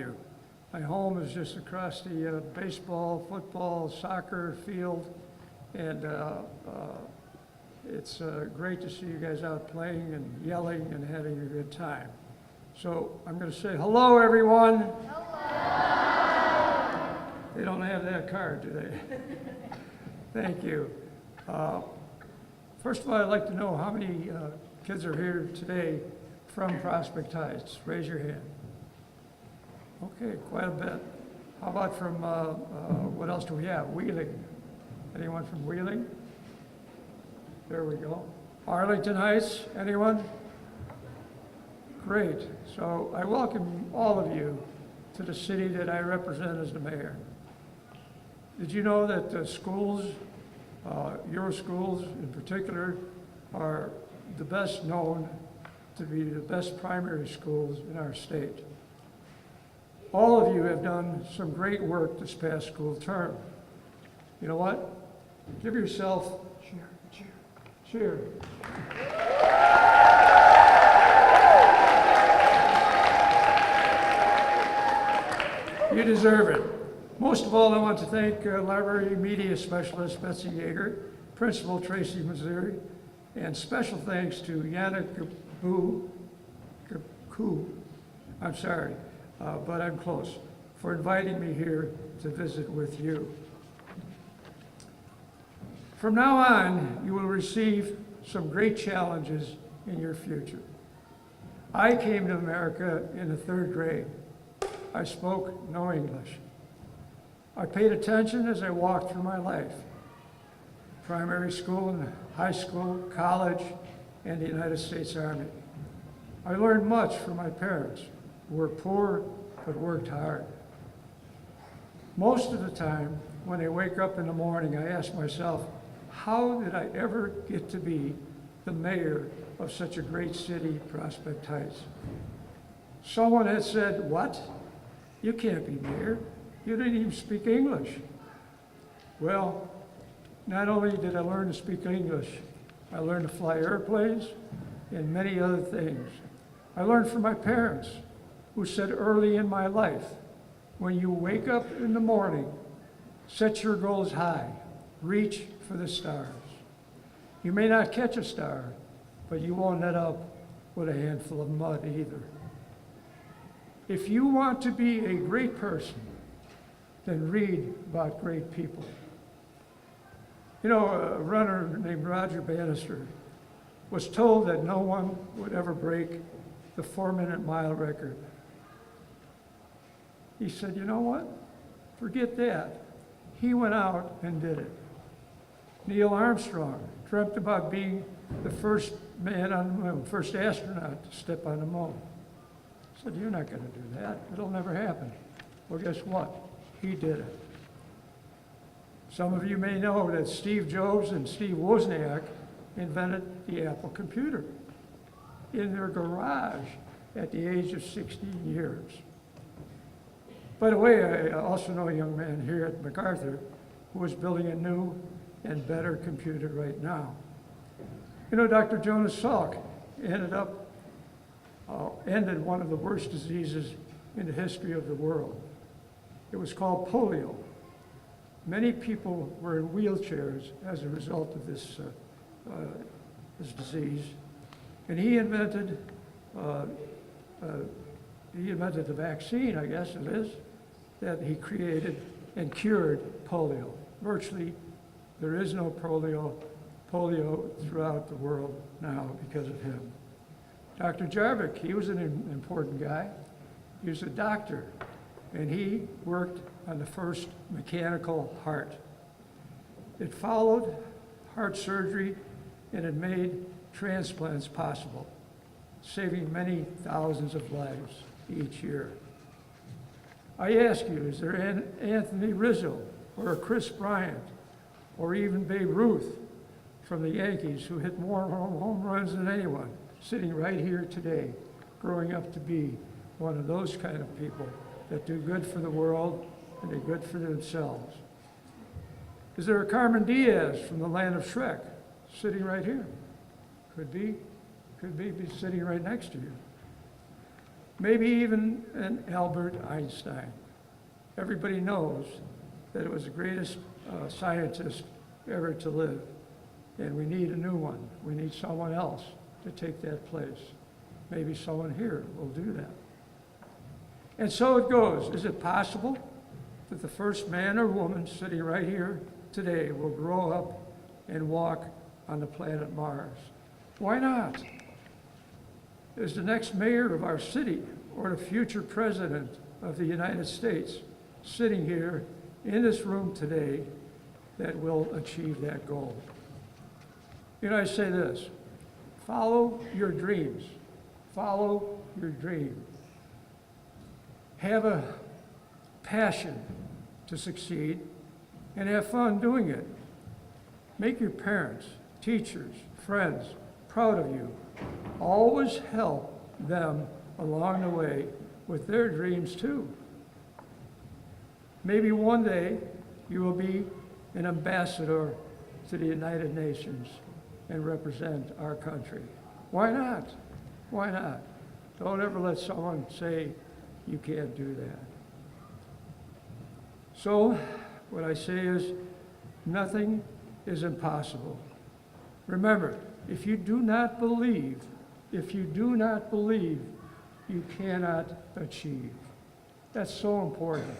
you. My home is just across the baseball, football, soccer field, and it's great to see you guys out playing and yelling and having a good time. So I'm going to say hello, everyone. Hello. They don't have that card, do they? Thank you. First of all, I'd like to know how many kids are here today from Prospect Heights. Raise your hand. Okay, quite a bit. How about from, what else do we have? Wheeling. Anyone from Wheeling? There we go. Arlington Heights, anyone? Great. So I welcome all of you to the city that I represent as the mayor. Did you know that the schools, your schools in particular, are the best known to be the best primary schools in our state? All of you have done some great work this past school term. You know what? Give yourself cheer. You deserve it. Most of all, I want to thank Library Media Specialist Betsy Yeager, Principal Tracy Missouri, and special thanks to Yana Kapu, I'm sorry, but I'm close, for inviting me here to visit with you. From now on, you will receive some great challenges in your future. I came to America in the 3rd grade. I spoke no English. I paid attention as I walked through my life. Primary school and high school, college, and the United States Army. I learned much from my parents, who were poor but worked hard. Most of the time, when I wake up in the morning, I ask myself, how did I ever get to be the mayor of such a great city, Prospect Heights? Someone had said, what? You can't be mayor. You didn't even speak English. Well, not only did I learn to speak English, I learned to fly airplanes and many other things. I learned from my parents, who said early in my life, when you wake up in the morning, set your goals high, reach for the stars. You may not catch a star, but you won't end up with a handful of mud either. If you want to be a great person, then read about great people. You know, a runner named Roger Bannister was told that no one would ever break the 4-minute mile record. He said, you know what? Forget that. He went out and did it. Neil Armstrong dreamt about being the first man on the moon, first astronaut to step on the moon. He said, you're not going to do that. It'll never happen. Well, guess what? He did it. Some of you may know that Steve Jobs and Steve Wozniak invented the Apple computer in their garage at the age of 16 years. By the way, I also know a young man here at MacArthur who is building a new and better computer right now. You know, Dr. Jonas Salk ended one of the worst diseases in the history of the world. It was called polio. Many people were in wheelchairs as a result of this disease. And he invented the vaccine, I guess it is, that he created and cured polio. Virtually, there is no polio throughout the world now because of him. Dr. Jarvik, he was an important guy. He was a doctor, and he worked on the first mechanical heart. It followed heart surgery, and it made transplants possible, saving many thousands of lives each year. I ask you, is there an Anthony Rizzo or a Chris Bryant or even Babe Ruth from the Yankees who hit more home runs than anyone sitting right here today, growing up to be one of those kind of people that do good for the world and do good for themselves? Is there a Carmen Diaz from the land of Shrek sitting right here? Could be sitting right next to you. maybe even an Albert Einstein. Everybody knows that it was the greatest scientist ever to live, and we need a new one. We need someone else to take that place. Maybe someone here will do that. And so it goes. Is it possible that the first man or woman sitting right here today will grow up and walk on the planet Mars? Why not? Is the next mayor of our city or the future president of the United States sitting here in this room today that will achieve that goal? You know, I say this, follow your dreams. Follow your dream. Have a passion to succeed and have fun doing it. Make your parents, teachers, friends proud of you. Always help them along the way with their dreams too. Maybe one day you will be an ambassador to the United Nations and represent our country. Why not? Why not? Don't ever let someone say you can't do that. So what I say is nothing is impossible. Remember, if you do not believe, you cannot achieve. That's so important.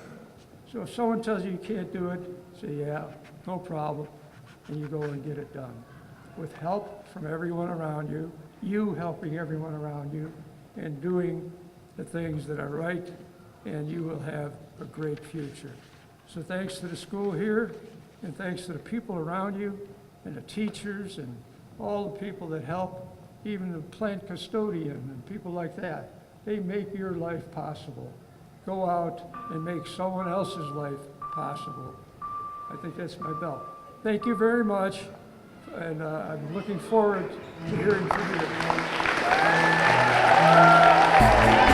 So if someone tells you you can't do it, say, yeah, no problem, and you go and get it done. With help from everyone around you, you helping everyone around you, and doing the things that are right, and you will have a great future. So thanks to the school here, and thanks to the people around you, and the teachers, and all the people that help, even the plant custodian and people like that. They make your life possible. Go out and make someone else's life possible. I think that's my bell. Thank you very much, and I'm looking forward to hearing from you.